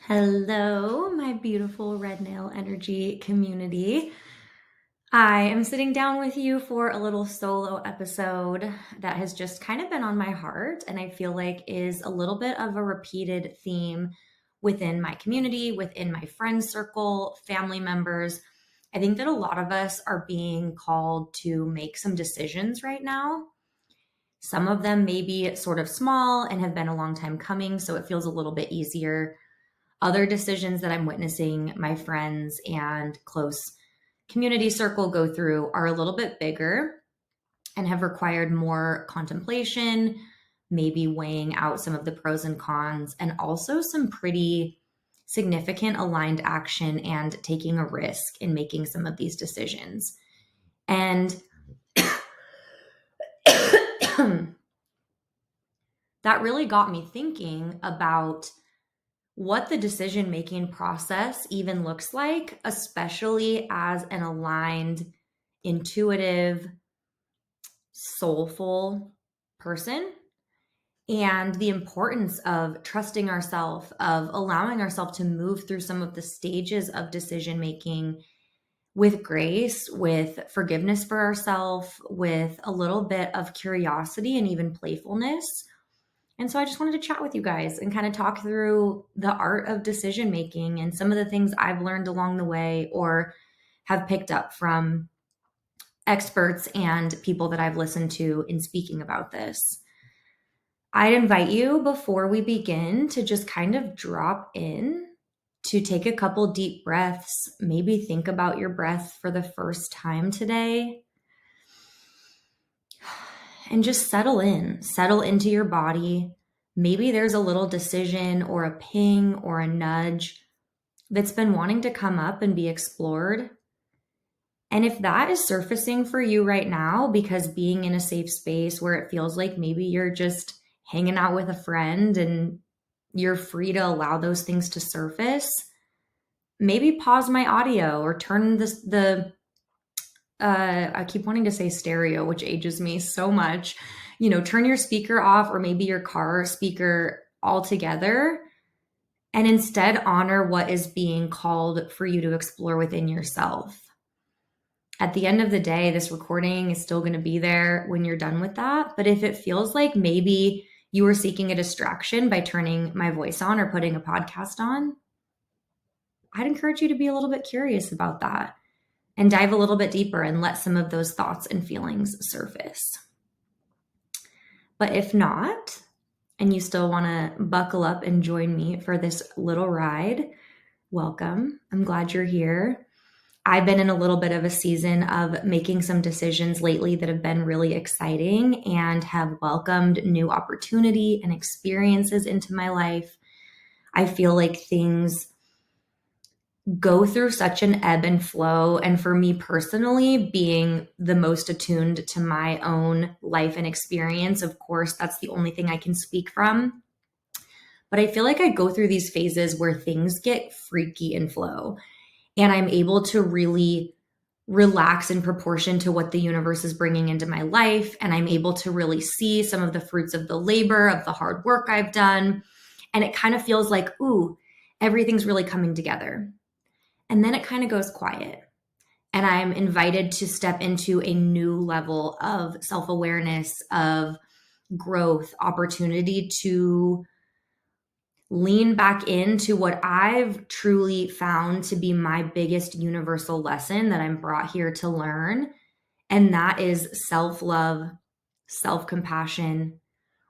Hello, my beautiful red nail energy community. I am sitting down with you for a little solo episode that has just kind of been on my heart, and I feel like is a little bit of a repeated theme within my community, within my friend circle, family members. I think that a lot of us are being called to make some decisions right now. Some of them may be sort of small and have been a long time coming, so it feels a little bit easier. Other decisions that I'm witnessing my friends and close community circle go through are a little bit bigger and have required more contemplation, maybe weighing out some of the pros and cons, and also some pretty significant aligned action and taking a risk in making some of these decisions. And that really got me thinking about what the decision making process even looks like, especially as an aligned, intuitive, soulful person, and the importance of trusting ourselves, of allowing ourselves to move through some of the stages of decision making with grace, with forgiveness for ourselves, with a little bit of curiosity and even playfulness. And so I just wanted to chat with you guys and kind of talk through the art of decision making and some of the things I've learned along the way or have picked up from experts and people that I've listened to in speaking about this. I'd invite you before we begin to just kind of drop in, to take a couple deep breaths, maybe think about your breath for the first time today, and just settle into your body. Maybe there's a little decision or a ping or a nudge that's been wanting to come up and be explored. And if that is surfacing for you right now, because being in a safe space where it feels like maybe you're just hanging out with a friend and you're free to allow those things to surface, maybe pause my audio or turn I keep wanting to say stereo, which ages me so much. Turn your speaker off or maybe your car speaker altogether and instead honor what is being called for you to explore within yourself. At the end of the day, this recording is still going to be there when you're done with that. But if it feels like maybe you were seeking a distraction by turning my voice on or putting a podcast on, I'd encourage you to be a little bit curious about that and dive a little bit deeper and let some of those thoughts and feelings surface. But if not, and you still want to buckle up and join me for this little ride, welcome. I'm glad you're here. I've been in a little bit of a season of making some decisions lately that have been really exciting and have welcomed new opportunity and experiences into my life. I feel like things go through such an ebb and flow. And for me personally, being the most attuned to my own life and experience, of course, that's the only thing I can speak from. But I feel like I go through these phases where things get freaky and flow, and I'm able to really relax in proportion to what the universe is bringing into my life. And I'm able to really see some of the fruits of the labor, of the hard work I've done. And it kind of feels like, ooh, everything's really coming together. And then it kind of goes quiet. And I'm invited to step into a new level of self-awareness, of growth, opportunity to lean back into what I've truly found to be my biggest universal lesson that I'm brought here to learn. And that is self-love, self-compassion,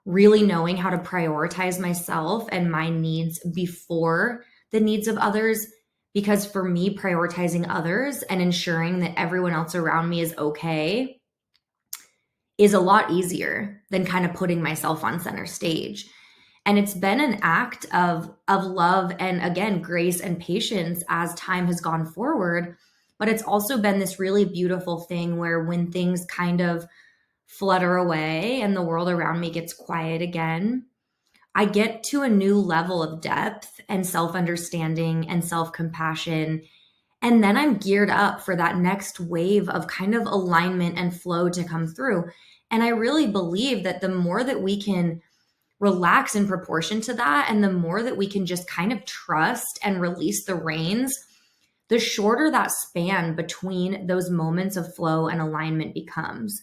really knowing how to prioritize myself and my needs before the needs of others. Because for me, prioritizing others and ensuring that everyone else around me is okay is a lot easier than kind of putting myself on center stage. And it's been an act of love and, again, grace and patience as time has gone forward. But it's also been this really beautiful thing where when things kind of flutter away and the world around me gets quiet again, I get to a new level of depth and self-understanding and self-compassion. And then I'm geared up for that next wave of kind of alignment and flow to come through. And I really believe that the more that we can relax in proportion to that. And the more that we can just kind of trust and release the reins, the shorter that span between those moments of flow and alignment becomes.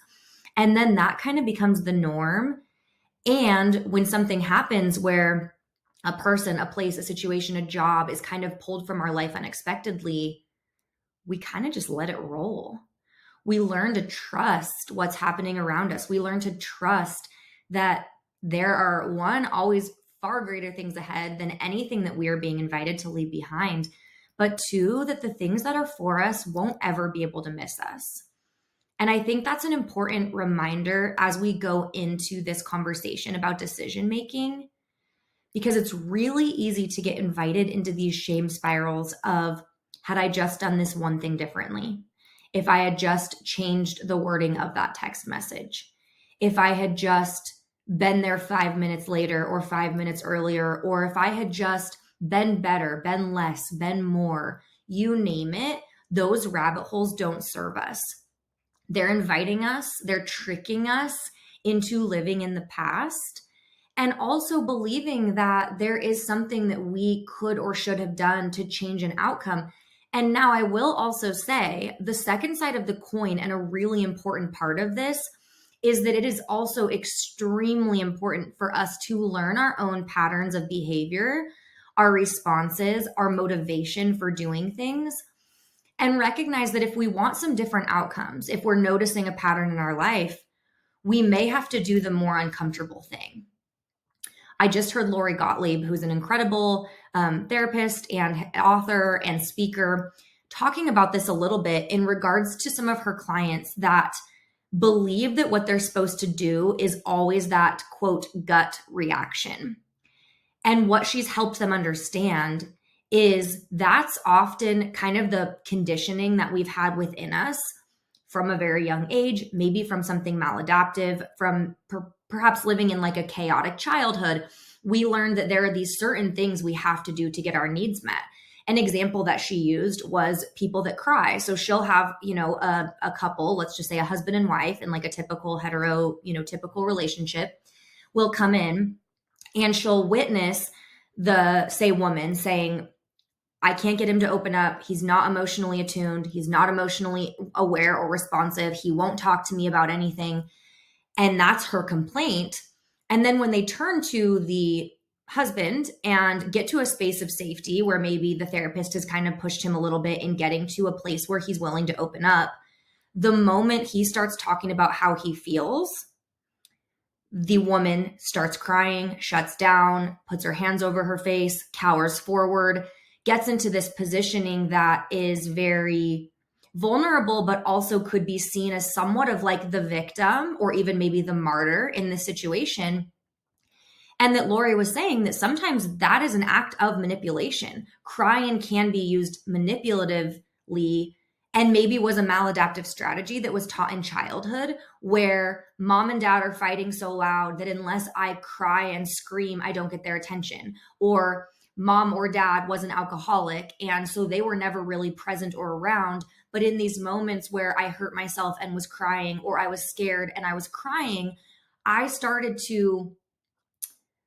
And then that kind of becomes the norm. And when something happens where a person, a place, a situation, a job is kind of pulled from our life unexpectedly, we kind of just let it roll. We learn to trust what's happening around us. We learn to trust that there are, one, always far greater things ahead than anything that we are being invited to leave behind, but two, that the things that are for us won't ever be able to miss us. And I think that's an important reminder as we go into this conversation about decision making, because it's really easy to get invited into these shame spirals of, had I just done this one thing differently? If I had just changed the wording of that text message, if I had just been there 5 minutes later or 5 minutes earlier, or if I had just been better, been less, been more, you name it, those rabbit holes don't serve us. They're inviting us, they're tricking us into living in the past, and also believing that there is something that we could or should have done to change an outcome. And now I will also say the second side of the coin, and a really important part of this, is that it is also extremely important for us to learn our own patterns of behavior, our responses, our motivation for doing things, and recognize that if we want some different outcomes, if we're noticing a pattern in our life, we may have to do the more uncomfortable thing. I just heard Lori Gottlieb, who's an incredible therapist and author and speaker, talking about this a little bit in regards to some of her clients that believe that what they're supposed to do is always that, quote, gut reaction. And what she's helped them understand is that's often kind of the conditioning that we've had within us from a very young age, maybe from something maladaptive, from perhaps living in like a chaotic childhood. We learned that there are these certain things we have to do to get our needs met. An example that she used was people that cry. So she'll have, a couple, let's just say a husband and wife in like a typical typical relationship, will come in and she'll witness the, say, woman saying, I can't get him to open up. He's not emotionally attuned. He's not emotionally aware or responsive. He won't talk to me about anything. And that's her complaint. And then when they turn to the husband and get to a space of safety where maybe the therapist has kind of pushed him a little bit in getting to a place where he's willing to open up, the moment he starts talking about how he feels, the woman starts crying, shuts down, puts her hands over her face, cowers forward, gets into this positioning that is very vulnerable, but also could be seen as somewhat of like the victim or even maybe the martyr in this situation. And that Lori was saying that sometimes that is an act of manipulation. Crying can be used manipulatively and maybe was a maladaptive strategy that was taught in childhood where mom and dad are fighting so loud that unless I cry and scream, I don't get their attention. Or mom or dad was an alcoholic, and so they were never really present or around. But in these moments where I hurt myself and was crying, or I was scared and I was crying, I started to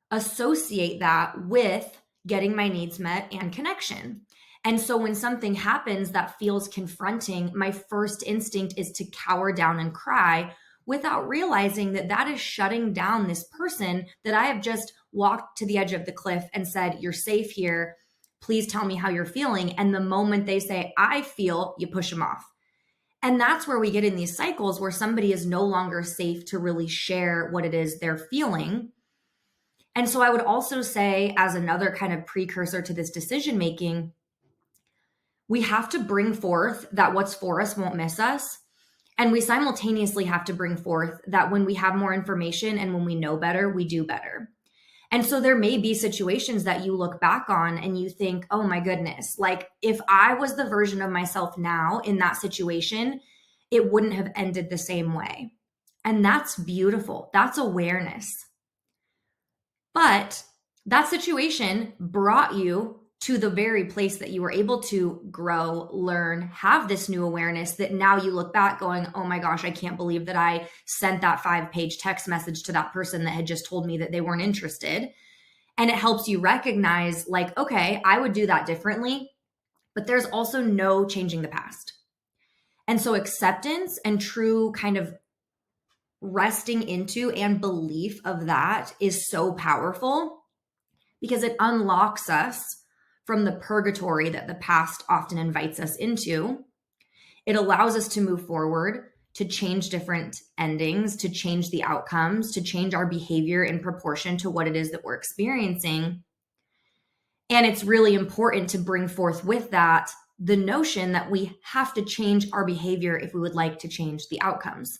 associate that with getting my needs met and connection. And so when something happens that feels confronting, my first instinct is to cower down and cry without realizing that that is shutting down this person that I have just walked to the edge of the cliff and said, you're safe here. Please tell me how you're feeling. And the moment they say, I feel, you push them off. And that's where we get in these cycles where somebody is no longer safe to really share what it is they're feeling. And so I would also say, as another kind of precursor to this decision making, we have to bring forth that what's for us won't miss us. And we simultaneously have to bring forth that when we have more information and when we know better, we do better. And so there may be situations that you look back on and you think, oh my goodness, like if I was the version of myself now in that situation, it wouldn't have ended the same way. And that's beautiful. That's awareness. But that situation brought you to the very place that you were able to grow, learn, have this new awareness that now you look back going, oh my gosh, I can't believe that I sent that 5-page text message to that person that had just told me that they weren't interested. And it helps you recognize like, okay, I would do that differently, but there's also no changing the past. And so acceptance and true kind of resting into and belief of that is so powerful because it unlocks us from the purgatory that the past often invites us into. It allows us to move forward, to change different endings, to change the outcomes, to change our behavior in proportion to what it is that we're experiencing. And it's really important to bring forth with that the notion that we have to change our behavior if we would like to change the outcomes.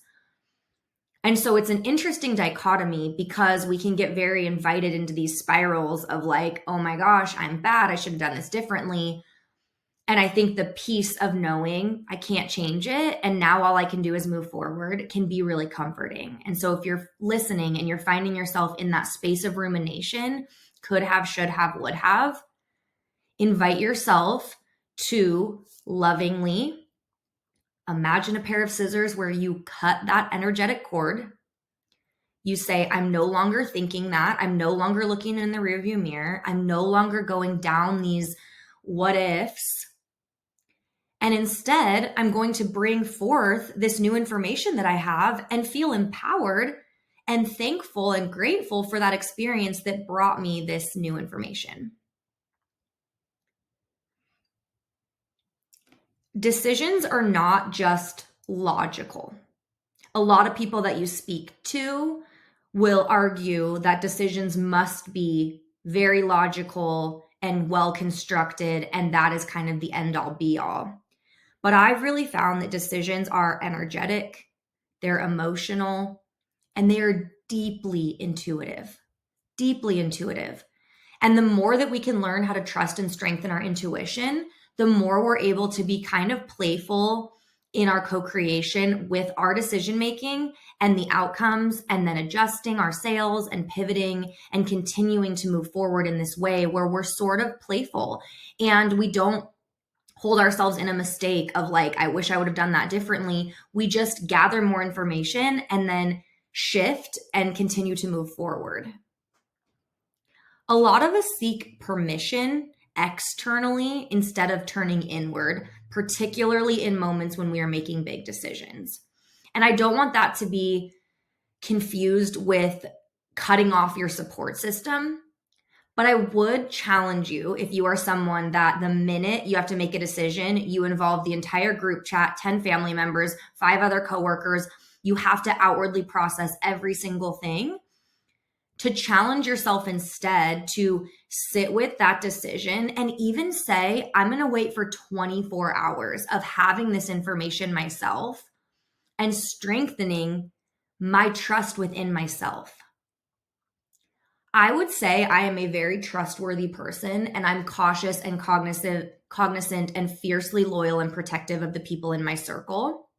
And so it's an interesting dichotomy because we can get very invited into these spirals of like, oh my gosh, I'm bad. I should have done this differently. And I think the piece of knowing I can't change it and now all I can do is move forward can be really comforting. And so if you're listening and you're finding yourself in that space of rumination, could have, should have, would have, invite yourself to lovingly imagine a pair of scissors where you cut that energetic cord. You say, I'm no longer thinking that. I'm no longer looking in the rearview mirror. I'm no longer going down these what ifs. And instead, I'm going to bring forth this new information that I have and feel empowered and thankful and grateful for that experience that brought me this new information. Decisions are not just logical. A lot of people that you speak to will argue that decisions must be very logical and well constructed, and that is kind of the end all be all. But I've really found that decisions are energetic, they're emotional, and they are deeply intuitive. Deeply intuitive. And the more that we can learn how to trust and strengthen our intuition, the more we're able to be kind of playful in our co-creation with our decision making and the outcomes, and then adjusting our sails and pivoting and continuing to move forward in this way where we're sort of playful and we don't hold ourselves in a mistake of like, I wish I would have done that differently. We just gather more information and then shift and continue to move forward. A lot of us seek permission externally instead of turning inward, particularly in moments when we are making big decisions. And I don't want that to be confused with cutting off your support system. But I would challenge you, if you are someone that the minute you have to make a decision, you involve the entire group chat, 10 family members, 5 other coworkers, you have to outwardly process every single thing, to challenge yourself instead to sit with that decision and even say, I'm going to wait for 24 hours of having this information myself and strengthening my trust within myself. I would say I am a very trustworthy person, and I'm cautious and cognizant and fiercely loyal and protective of the people in my circle.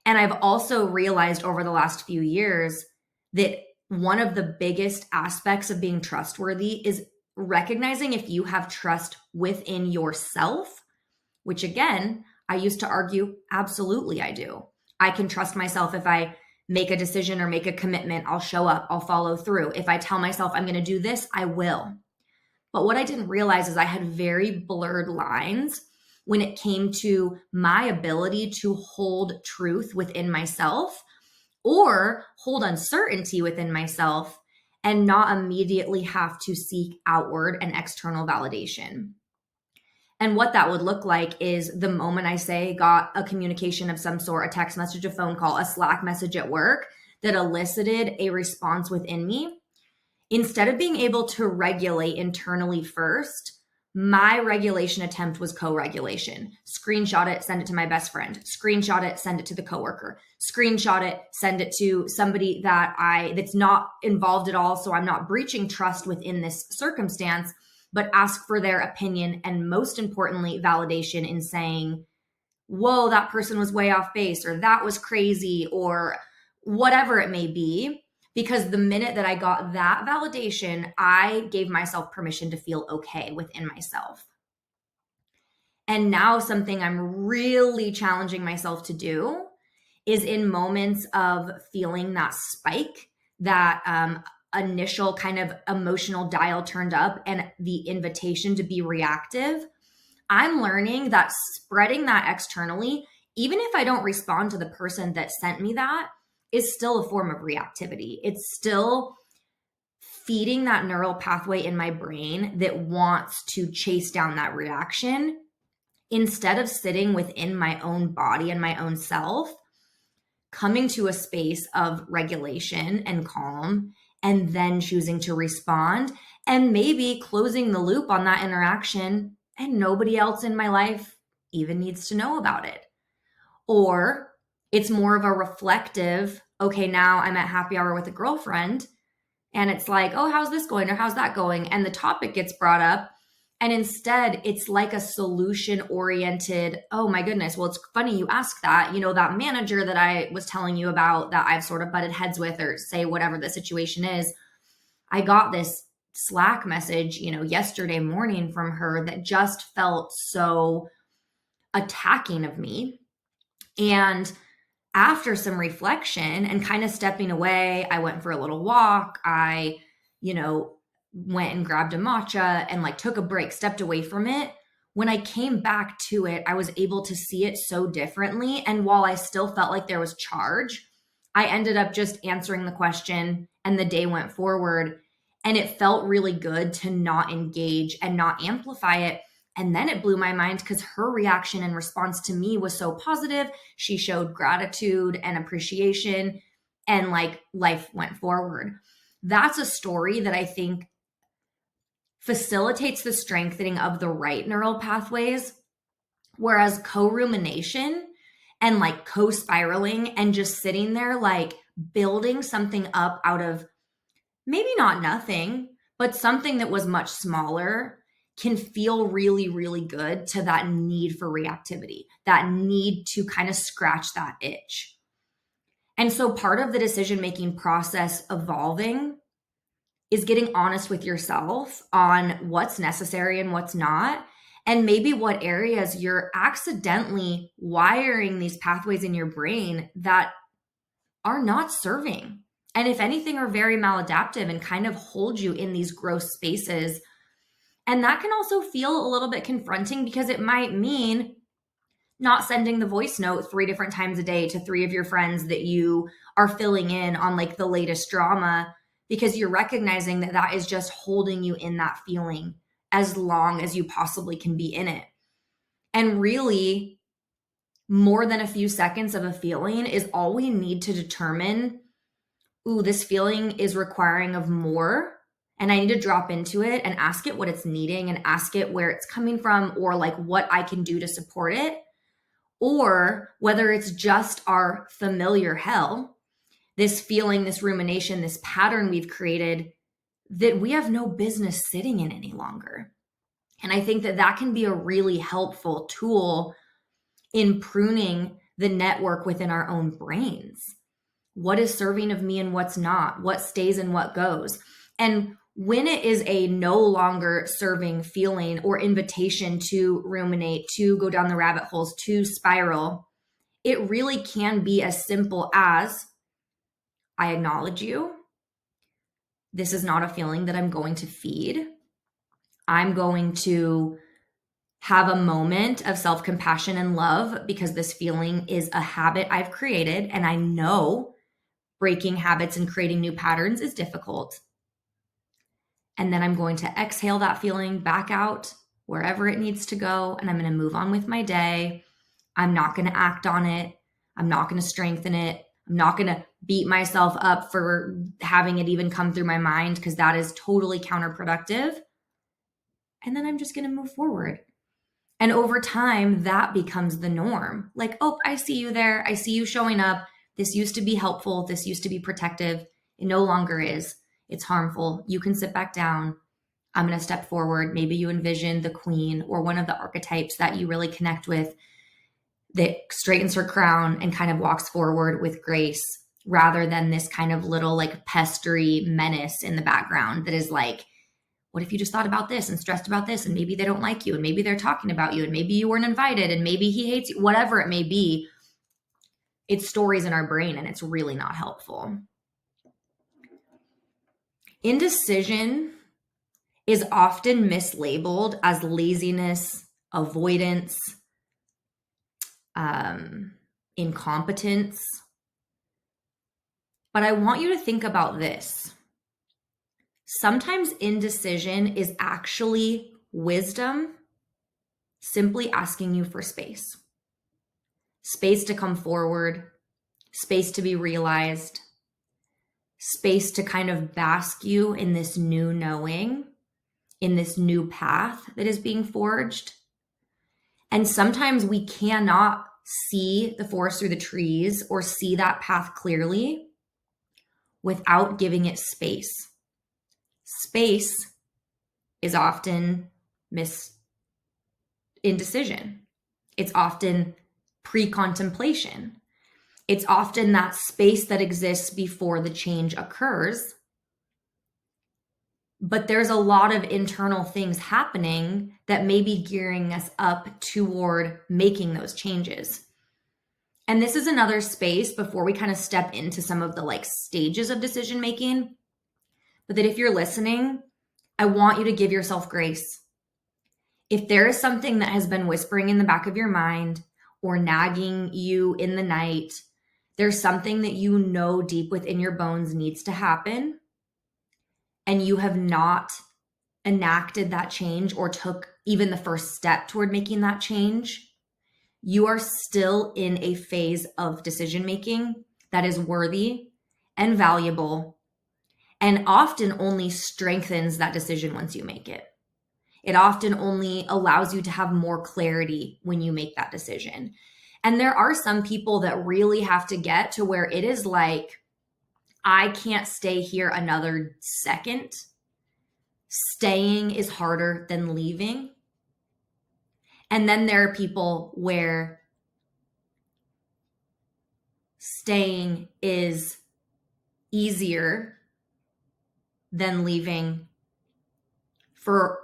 And I've also realized over the last few years that one of the biggest aspects of being trustworthy is recognizing if you have trust within yourself, which again, I used to argue, absolutely I do. I can trust myself. If I make a decision or make a commitment, I'll show up, I'll follow through. If I tell myself I'm going to do this, I will. But what I didn't realize is I had very blurred lines when it came to my ability to hold truth within myself or hold uncertainty within myself and not immediately have to seek outward and external validation. And what that would look like is the moment I say got a communication of some sort, a text message, a phone call, a Slack message at work that elicited a response within me, instead of being able to regulate internally first, my regulation attempt was co-regulation. Screenshot it, send it to my best friend. Screenshot it, send it to the coworker. Screenshot it, send it to somebody that's not involved at all, so I'm not breaching trust within this circumstance, but ask for their opinion and most importantly, validation in saying, whoa, that person was way off base, or that was crazy, or whatever it may be. Because the minute that I got that validation, I gave myself permission to feel okay within myself. And now something I'm really challenging myself to do is in moments of feeling that spike, that initial kind of emotional dial turned up and the invitation to be reactive, I'm learning that spreading that externally, even if I don't respond to the person that sent me that, is still a form of reactivity. It's still feeding that neural pathway in my brain that wants to chase down that reaction instead of sitting within my own body and my own self, coming to a space of regulation and calm, and then choosing to respond and maybe closing the loop on that interaction, and nobody else in my life even needs to know about it. Or it's more of a reflective, okay, now I'm at happy hour with a girlfriend and it's like, oh, how's this going? Or how's that going? And the topic gets brought up. And instead, it's like a solution oriented, oh my goodness, well, it's funny you ask that. You know, that manager that I was telling you about that I've sort of butted heads with, or say whatever the situation is, I got this Slack message, yesterday morning from her that just felt so attacking of me. And after some reflection and kind of stepping away, I went for a little walk. I, went and grabbed a matcha and like took a break, stepped away from it. When I came back to it, I was able to see it so differently. And while I still felt like there was charge, I ended up just answering the question and the day went forward. And it felt really good to not engage and not amplify it. And then it blew my mind because her reaction and response to me was so positive. She showed gratitude and appreciation, and like life went forward. That's a story that I think facilitates the strengthening of the right neural pathways, whereas co-rumination and like co-spiraling and just sitting there like building something up out of maybe not nothing, but something that was much smaller can feel really, really good to that need for reactivity, that need to kind of scratch that itch. And so part of the decision-making process evolving is getting honest with yourself on what's necessary and what's not, and maybe what areas you're accidentally wiring these pathways in your brain that are not serving. And if anything, are very maladaptive and kind of hold you in these gross spaces. And that can also feel a little bit confronting because it might mean not sending the voice note 3 different times a day to 3 of your friends that you are filling in on like the latest drama, because you're recognizing that that is just holding you in that feeling as long as you possibly can be in it. And really, more than a few seconds of a feeling is all we need to determine, ooh, this feeling is requiring of more, and I need to drop into it and ask it what it's needing and ask it where it's coming from, or like what I can do to support it. Or whether it's just our familiar hell, this feeling, this rumination, this pattern we've created that we have no business sitting in any longer. And I think that that can be a really helpful tool in pruning the network within our own brains. What is serving of me and what's not? What stays and what goes? And when it is a no longer serving feeling or invitation to ruminate, to go down the rabbit holes, to spiral, it really can be as simple as, I acknowledge you. This is not a feeling that I'm going to feed. I'm going to have a moment of self-compassion and love because this feeling is a habit I've created, and I know breaking habits and creating new patterns is difficult. And then I'm going to exhale that feeling back out wherever it needs to go, and I'm going to move on with my day. I'm not going to act on it. I'm not going to strengthen it. I'm not going to beat myself up for having it even come through my mind, because that is totally counterproductive. And then I'm just going to move forward. And over time, that becomes the norm. Like, oh, I see you there. I see you showing up. This used to be helpful. This used to be protective. It no longer is. It's harmful. You can sit back down. I'm going to step forward. Maybe you envision the queen or one of the archetypes that you really connect with that straightens her crown and kind of walks forward with grace. rather than this kind of little like pestery menace in the background that is like, what if you just thought about this and stressed about this, and maybe they don't like you, and maybe they're talking about you, and maybe you weren't invited, and maybe he hates you, whatever it may be. It's stories in our brain, and it's really not helpful. Indecision is often mislabeled as laziness, avoidance, incompetence. But I want you to think about this. Sometimes indecision is actually wisdom simply asking you for space. Space to come forward, space to be realized, space to kind of bask you in this new knowing, in this new path that is being forged. And sometimes we cannot see the forest through the trees or see that path clearly without giving it space. Space is often indecision. It's often pre-contemplation. It's often that space that exists before the change occurs. But there's a lot of internal things happening that may be gearing us up toward making those changes. And this is another space before we kind of step into some of the like stages of decision making. But that if you're listening, I want you to give yourself grace. If there is something that has been whispering in the back of your mind or nagging you in the night, there's something that you know deep within your bones needs to happen, and you have not enacted that change or took even the first step toward making that change, you are still in a phase of decision making that is worthy and valuable, and often only strengthens that decision once you make it. It often only allows you to have more clarity when you make that decision. And there are some people that really have to get to where it is like, I can't stay here another second. Staying is harder than leaving. And then there are people where staying is easier than leaving for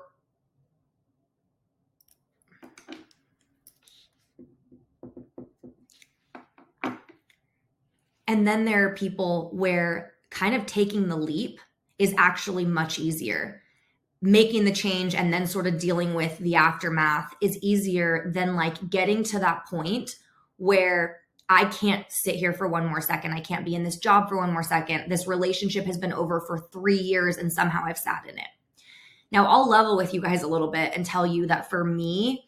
And then there are people where kind of taking the leap is actually much easier. Making the change and then sort of dealing with the aftermath is easier than like getting to that point where I can't sit here for one more second. I can't be in this job for one more second. This relationship has been over for 3 years and somehow I've sat in it. Now, I'll level with you guys a little bit and tell you that for me,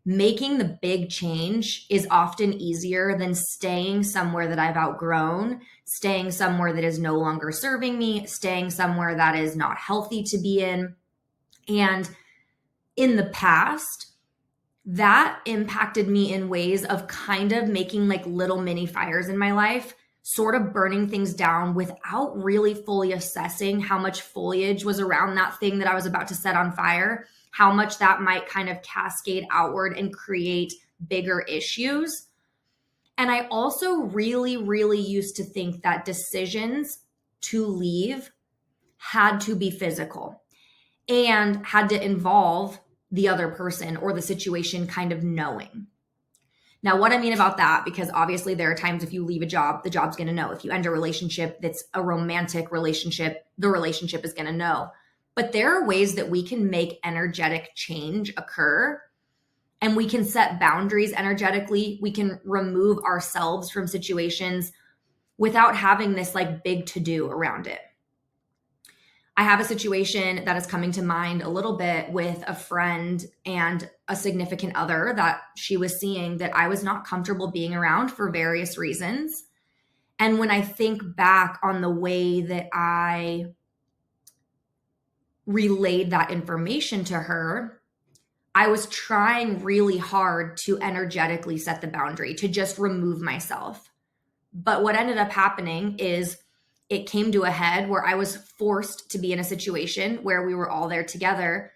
making the big change is often easier than staying somewhere that I've outgrown, staying somewhere that is no longer serving me, staying somewhere that is not healthy to be in. And in the past, that impacted me in ways of kind of making like little mini fires in my life, sort of burning things down without really fully assessing how much foliage was around that thing that I was about to set on fire, how much that might kind of cascade outward and create bigger issues. And I also really, really used to think that decisions to leave had to be physical and had to involve the other person or the situation kind of knowing. Now, what I mean about that, because obviously there are times if you leave a job, the job's going to know. If you end a relationship that's a romantic relationship, the relationship is going to know. But there are ways that we can make energetic change occur, and we can set boundaries energetically. We can remove ourselves from situations without having this like big to-do around it. I have a situation that is coming to mind a little bit with a friend and a significant other that she was seeing that I was not comfortable being around for various reasons. And when I think back on the way that I relayed that information to her, I was trying really hard to energetically set the boundary, to just remove myself. But what ended up happening is it came to a head where I was forced to be in a situation where we were all there together.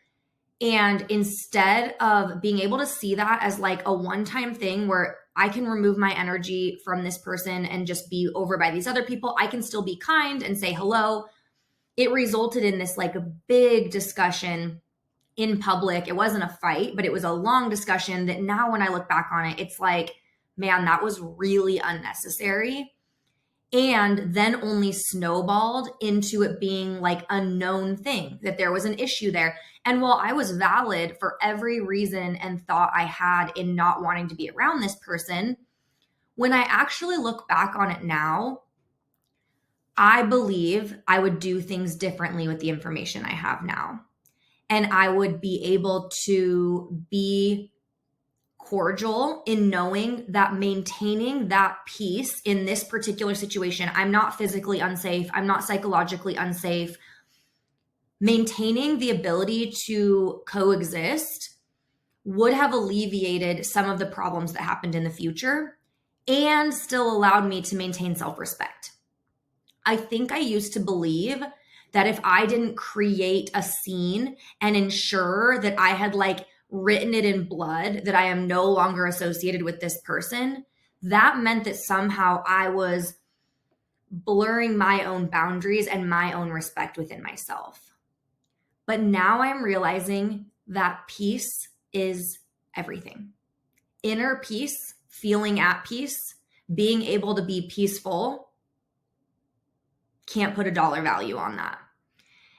And instead of being able to see that as like a one-time thing where I can remove my energy from this person and just be over by these other people. I can still be kind and say hello. It resulted in this like a big discussion in public. It wasn't a fight, but it was a long discussion that now when I look back on it, it's like, man, that was really unnecessary. And then only snowballed into it being like a known thing that there was an issue there. And while I was valid for every reason and thought I had in not wanting to be around this person, when I actually look back on it now, I believe I would do things differently with the information I have now. And I would be able to be cordial in knowing that maintaining that peace in this particular situation, I'm not physically unsafe, I'm not psychologically unsafe. Maintaining the ability to coexist would have alleviated some of the problems that happened in the future and still allowed me to maintain self-respect. I think I used to believe that if I didn't create a scene and ensure that I had like written it in blood that I am no longer associated with this person, that meant that somehow I was blurring my own boundaries and my own respect within myself. But now I'm realizing that peace is everything. Inner peace, feeling at peace, being able to be peaceful, can't put a dollar value on that.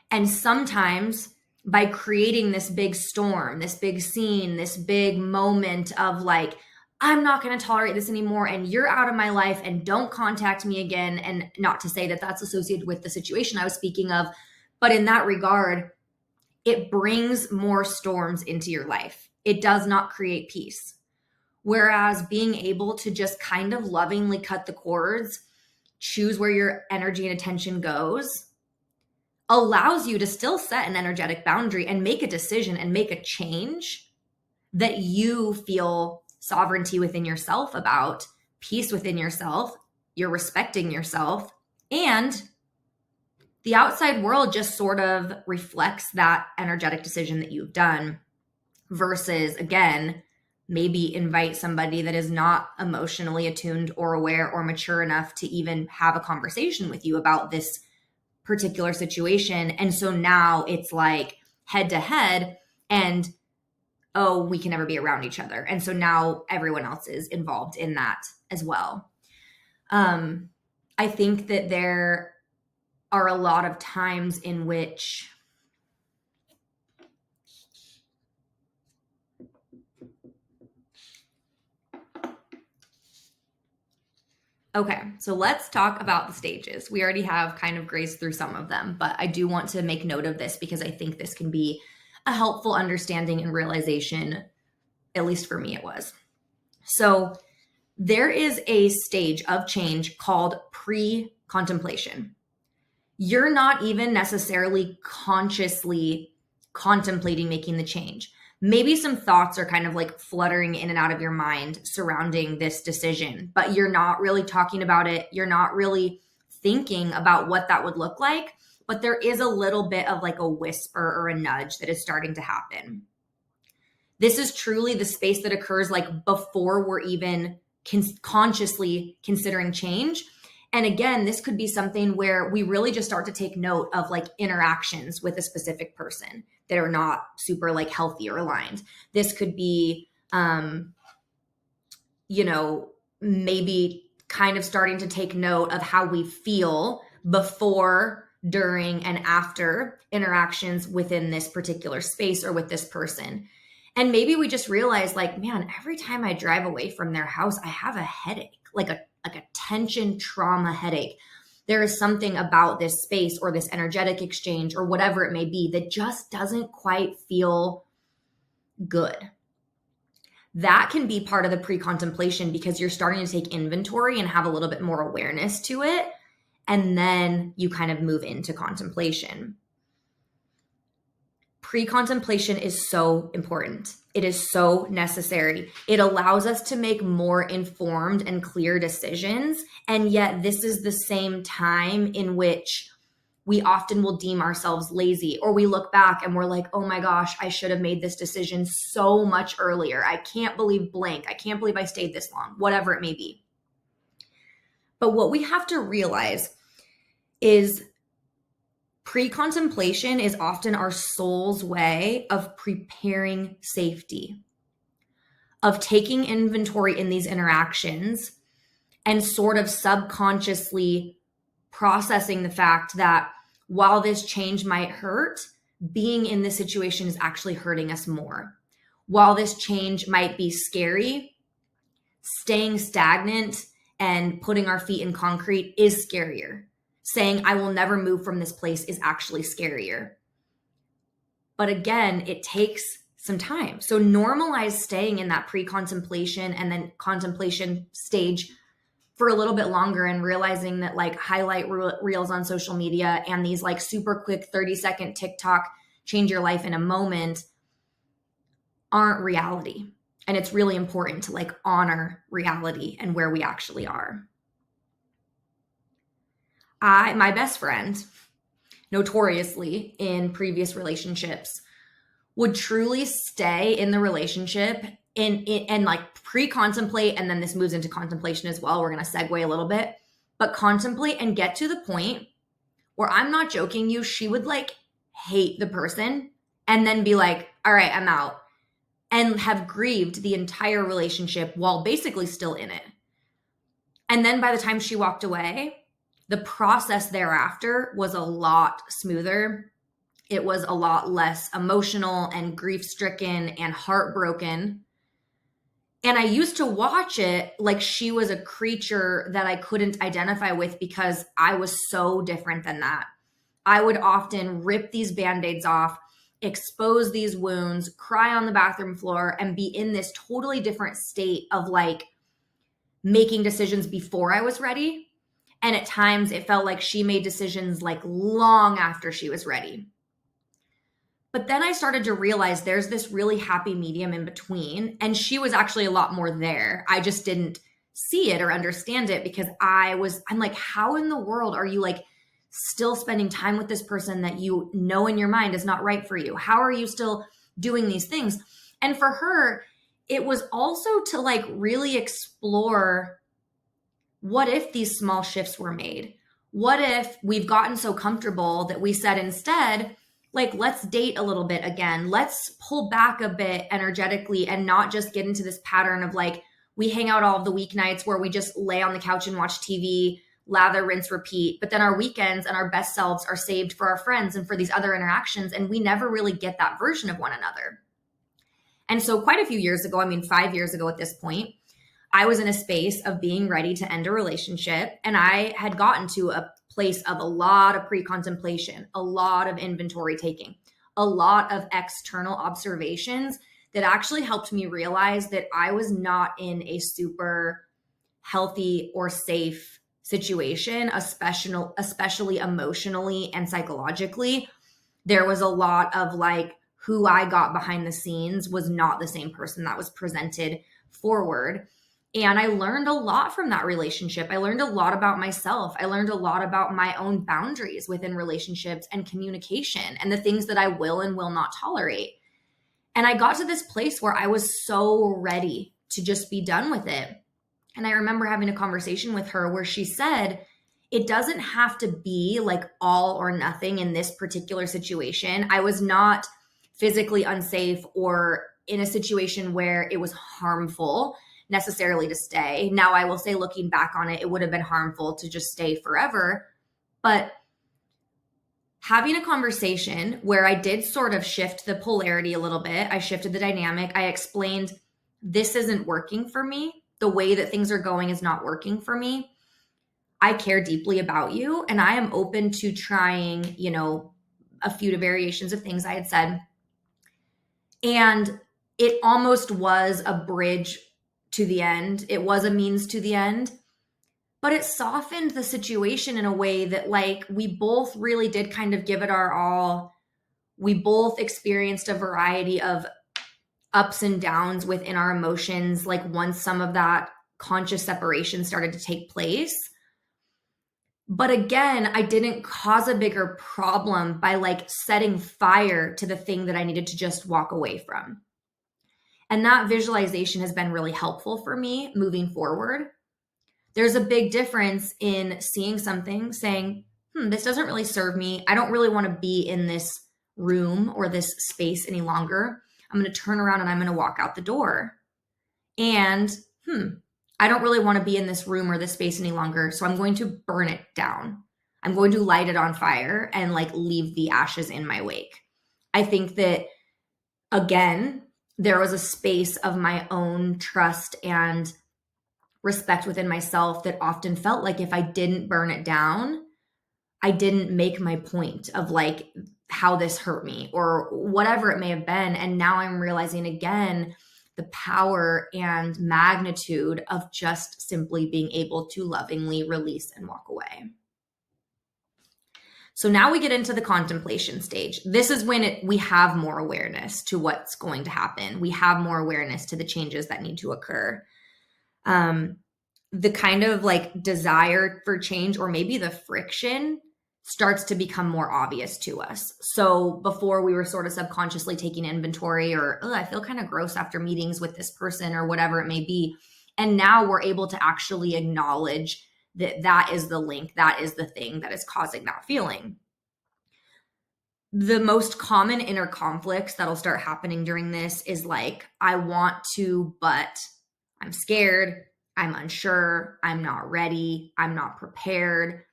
And sometimes by creating this big storm, this big scene, this big moment of like, I'm not going to tolerate this anymore and you're out of my life and don't contact me again. And not to say that that's associated with the situation I was speaking of, but in that regard, it brings more storms into your life. It does not create peace. Whereas being able to just kind of lovingly cut the cords, choose where your energy and attention goes, allows you to still set an energetic boundary and make a decision and make a change that you feel sovereignty within yourself about, peace within yourself, you're respecting yourself, and the outside world just sort of reflects that energetic decision that you've done versus, again, maybe invite somebody that is not emotionally attuned or aware or mature enough to even have a conversation with you about this particular situation. And so now it's like head to head and, oh, we can never be around each other. And so now everyone else is involved in that as well. I think that there are a lot of times in which okay, so let's talk about the stages. We already have kind of grazed through some of them, but I do want to make note of this because I think this can be a helpful understanding and realization, at least for me it was. So there is a stage of change called pre-contemplation. You're not even necessarily consciously contemplating making the change. Maybe some thoughts are kind of like fluttering in and out of your mind surrounding this decision, but you're not really talking about it. You're not really thinking about what that would look like, but there is a little bit of like a whisper or a nudge that is starting to happen. This is truly the space that occurs like before we're even consciously considering change. And again, this could be something where we really just start to take note of like interactions with a specific person that are not super like healthy or aligned. This could be, maybe kind of starting to take note of how we feel before, during, and after interactions within this particular space or with this person. And maybe we just realize like, man, every time I drive away from their house, I have a headache, like a tension trauma headache. There is something about this space or this energetic exchange or whatever it may be that just doesn't quite feel good. That can be part of the pre-contemplation because you're starting to take inventory and have a little bit more awareness to it. And then you kind of move into contemplation. Pre-contemplation is so important. It is so necessary. It allows us to make more informed and clear decisions. And yet this is the same time in which we often will deem ourselves lazy, or we look back and we're like, oh my gosh, I should have made this decision so much earlier. I can't believe blank. I can't believe I stayed this long, whatever it may be. But what we have to realize is pre-contemplation is often our soul's way of preparing safety, of taking inventory in these interactions and sort of subconsciously processing the fact that while this change might hurt, being in this situation is actually hurting us more. While this change might be scary, staying stagnant and putting our feet in concrete is scarier. Saying, I will never move from this place is actually scarier. But again, it takes some time. So normalize staying in that pre-contemplation and then contemplation stage for a little bit longer, and realizing that like highlight reels on social media and these like super quick 30-second TikTok change your life in a moment aren't reality. And it's really important to like honor reality and where we actually are. My best friend, notoriously in previous relationships, would truly stay in the relationship and like pre-contemplate, and then this moves into contemplation as well. We're going to segue a little bit, but contemplate and get to the point where, I'm not joking you, she would like hate the person and then be like, all right, I'm out, and have grieved the entire relationship while basically still in it. And then by the time she walked away, the process thereafter was a lot smoother. It was a lot less emotional and grief-stricken and heartbroken. And I used to watch it like she was a creature that I couldn't identify with, because I was so different than that. I would often rip these Band-Aids off, expose these wounds, cry on the bathroom floor, and be in this totally different state of like making decisions before I was ready. And at times it felt like she made decisions like long after she was ready. But then I started to realize there's this really happy medium in between. And she was actually a lot more there. I just didn't see it or understand it, because I'm like, how in the world are you like still spending time with this person that you know in your mind is not right for you? How are you still doing these things? And for her, it was also to like really explore, what if these small shifts were made? What if we've gotten so comfortable that we said instead, like, let's date a little bit again. Let's pull back a bit energetically and not just get into this pattern of like, we hang out all of the weeknights where we just lay on the couch and watch TV, lather, rinse, repeat. But then our weekends and our best selves are saved for our friends and for these other interactions. And we never really get that version of one another. And so quite a few years ago, 5 years ago at this point, I was in a space of being ready to end a relationship. And I had gotten to a place of a lot of pre-contemplation, a lot of inventory taking, a lot of external observations that actually helped me realize that I was not in a super healthy or safe situation, especially emotionally and psychologically. There was a lot of like, who I got behind the scenes was not the same person that was presented forward. And I learned a lot from that relationship. I learned a lot about myself. I learned a lot about my own boundaries within relationships and communication and the things that I will and will not tolerate. And I got to this place where I was so ready to just be done with it. And I remember having a conversation with her where she said, it doesn't have to be like all or nothing in this particular situation. I was not physically unsafe or in a situation where it was harmful necessarily to stay. Now, I will say, looking back on it, it would have been harmful to just stay forever. But having a conversation where I did sort of shift the polarity a little bit, I shifted the dynamic. I explained, this isn't working for me. The way that things are going is not working for me. I care deeply about you, and I am open to trying, a few variations of things I had said. And it almost was a bridge to the end. It was a means to the end, but it softened the situation in a way that like we both really did kind of give it our all. We both experienced a variety of ups and downs within our emotions. Like once some of that conscious separation started to take place, But again, I didn't cause a bigger problem by like setting fire to the thing that I needed to just walk away from. And that visualization has been really helpful for me moving forward. There's a big difference in seeing something, saying, this doesn't really serve me. I don't really want to be in this room or this space any longer. I'm going to turn around and I'm going to walk out the door. And, I don't really want to be in this room or this space any longer. So I'm going to burn it down. I'm going to light it on fire and like leave the ashes in my wake. I think that, again, there was a space of my own trust and respect within myself that often felt like if I didn't burn it down, I didn't make my point of like how this hurt me or whatever it may have been. And now I'm realizing again the power and magnitude of just simply being able to lovingly release and walk away. So now we get into the contemplation stage. This is when we have more awareness to what's going to happen. We have more awareness to the changes that need to occur. The kind of like desire for change or maybe the friction starts to become more obvious to us. So before we were sort of subconsciously taking inventory or, I feel kind of gross after meetings with this person or whatever it may be. And now we're able to actually acknowledge that that is the link, that is the thing that is causing that feeling. The most common inner conflicts that'll start happening during this is like, I want to, but I'm scared, I'm unsure, I'm not ready, I'm not prepared,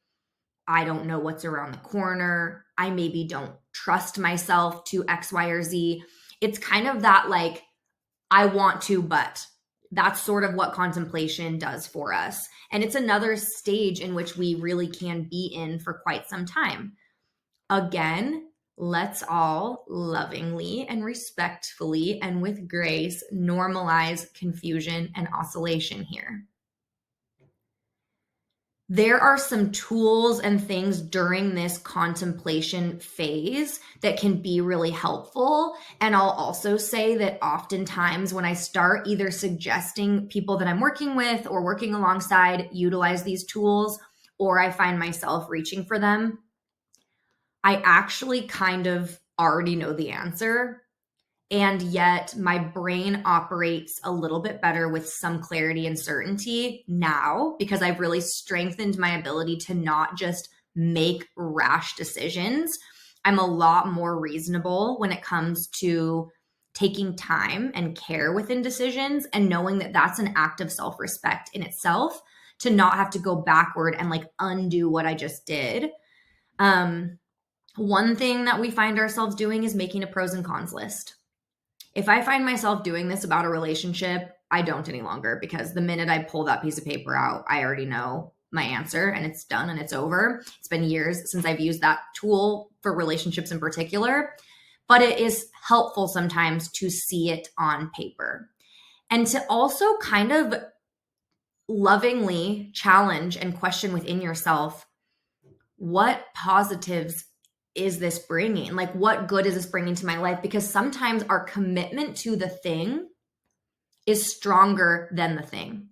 I don't know what's around the corner, I maybe don't trust myself to X, Y, or Z. It's kind of that like, I want to, but that's sort of what contemplation does for us. And it's another stage in which we really can be in for quite some time. Again, let's all lovingly and respectfully and with grace normalize confusion and oscillation here. There are some tools and things during this contemplation phase that can be really helpful. And I'll also say that oftentimes when I start either suggesting people that I'm working with or working alongside utilize these tools, or I find myself reaching for them, I actually kind of already know the answer. And yet my brain operates a little bit better with some clarity and certainty now because I've really strengthened my ability to not just make rash decisions. I'm a lot more reasonable when it comes to taking time and care within decisions and knowing that that's an act of self-respect in itself to not have to go backward and like undo what I just did. One thing that we find ourselves doing is making a pros and cons list. If I find myself doing this about a relationship, I don't any longer because the minute I pull that piece of paper out, I already know my answer and it's done and it's over. It's been years since I've used that tool for relationships in particular, but it is helpful sometimes to see it on paper and to also kind of lovingly challenge and question within yourself, what positives is this bringing? Like, what good is this bringing to my life? Because sometimes our commitment to the thing is stronger than the thing.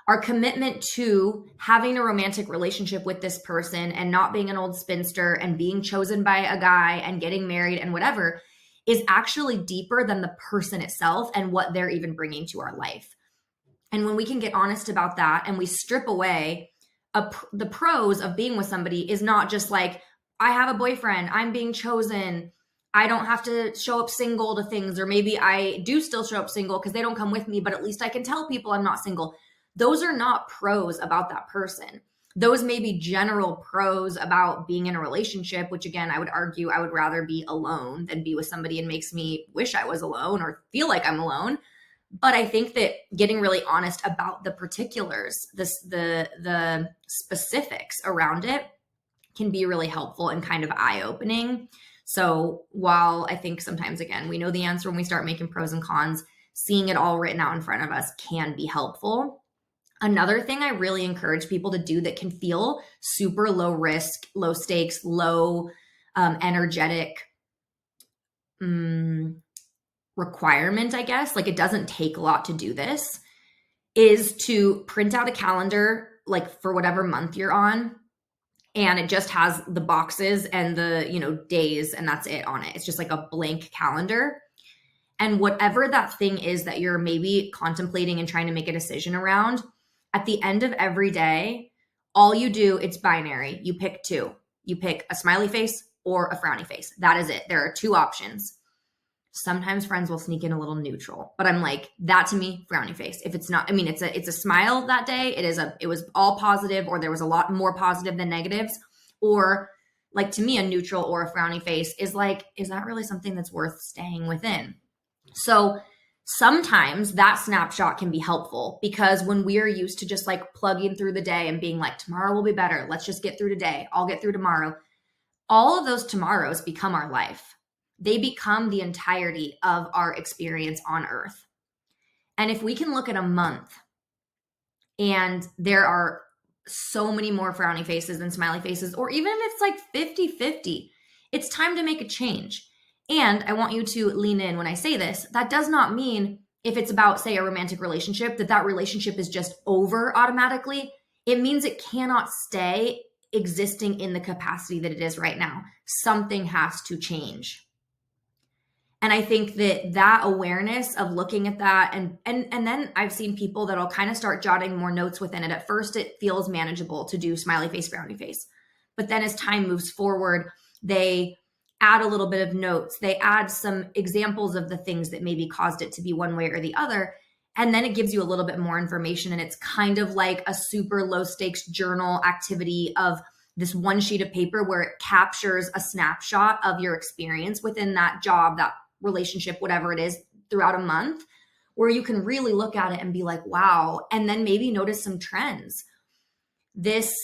Our commitment to having a romantic relationship with this person and not being an old spinster and being chosen by a guy and getting married and whatever is actually deeper than the person itself and what they're even bringing to our life. And when we can get honest about that and we strip away the pros of being with somebody is not just like, I have a boyfriend, I'm being chosen, I don't have to show up single to things, or maybe I do still show up single because they don't come with me, but at least I can tell people I'm not single. Those are not pros about that person. Those may be general pros about being in a relationship, which again, I would argue I would rather be alone than be with somebody and makes me wish I was alone or feel like I'm alone. But I think that getting really honest about the particulars, the specifics around it can be really helpful and kind of eye-opening. So while I think sometimes, again, we know the answer when we start making pros and cons, seeing it all written out in front of us can be helpful. Another thing I really encourage people to do that can feel super low risk, low stakes, low energetic requirement, I guess, like it doesn't take a lot to do this, is to print out a calendar, like for whatever month you're on, and it just has the boxes and the, days, and that's it on it. It's just like a blank calendar. And whatever that thing is that you're maybe contemplating and trying to make a decision around, at the end of every day, all you do, it's binary. You pick two. You pick a smiley face or a frowny face. That is it. There are two options. Sometimes friends will sneak in a little neutral, but I'm like, that to me, frowny face. If it's not, I mean, it's a smile that day. It was all positive, or there was a lot more positive than negatives. Or like, to me, a neutral or a frowny face is like, is that really something that's worth staying within? So sometimes that snapshot can be helpful, because when we are used to just like plugging through the day and being like, tomorrow will be better, let's just get through today, I'll get through tomorrow, all of those tomorrows become our life. They become the entirety of our experience on earth. And if we can look at a month and there are so many more frowny faces than smiley faces, or even if it's like 50-50, it's time to make a change. And I want you to lean in when I say this. That does not mean, if it's about, say, a romantic relationship, that relationship is just over automatically. It means it cannot stay existing in the capacity that it is right now. Something has to change. And I think that awareness of looking at that, and then I've seen people that'll kind of start jotting more notes within it. At first, it feels manageable to do smiley face, frowny face. But then as time moves forward, they add a little bit of notes. They add some examples of the things that maybe caused it to be one way or the other. And then it gives you a little bit more information. And it's kind of like a super low stakes journal activity of this one sheet of paper where it captures a snapshot of your experience within that job, that relationship, whatever it is, throughout a month, where you can really look at it and be like, wow. And then maybe notice some trends. This,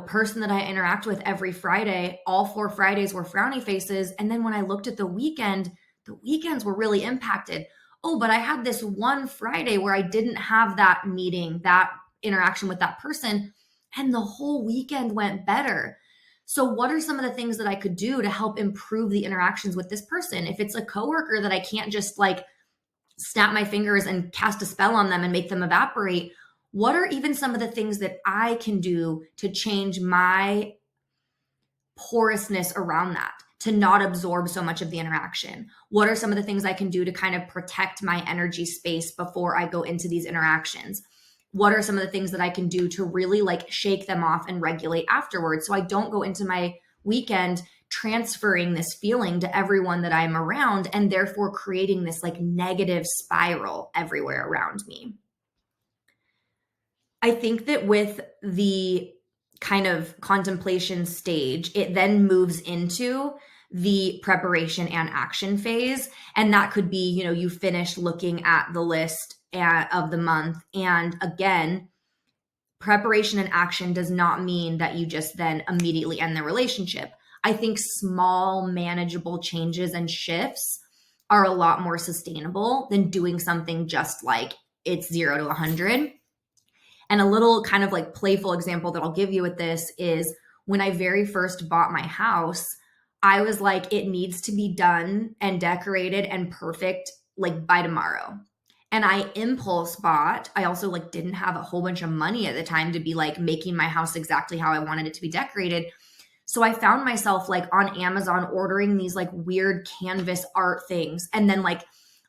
person that I interact with every Friday, all 4 Fridays were frowny faces. And then when I looked at the weekends were really impacted. Oh, but I had this one Friday where I didn't have that meeting, that interaction with that person, and the whole weekend went better. So what are some of the things that I could do to help improve the interactions with this person? If it's a coworker that I can't just like snap my fingers and cast a spell on them and make them evaporate, what are even some of the things that I can do to change my porousness around that, to not absorb so much of the interaction? What are some of the things I can do to kind of protect my energy space before I go into these interactions? What are some of the things that I can do to really like shake them off and regulate afterwards, so I don't go into my weekend transferring this feeling to everyone that I'm around, and therefore creating this like negative spiral everywhere around me? I think that with the kind of contemplation stage, it then moves into the preparation and action phase. And that could be, you finish looking at the list of the month. And again, preparation and action does not mean that you just then immediately end the relationship. I think small, manageable changes and shifts are a lot more sustainable than doing something just like it's 0 to 100. And a little kind of like playful example that I'll give you with this is, when I very first bought my house, I was like, it needs to be done and decorated and perfect like by tomorrow. And I impulse bought. I also like didn't have a whole bunch of money at the time to be like making my house exactly how I wanted it to be decorated. So I found myself like on Amazon ordering these like weird canvas art things, and then like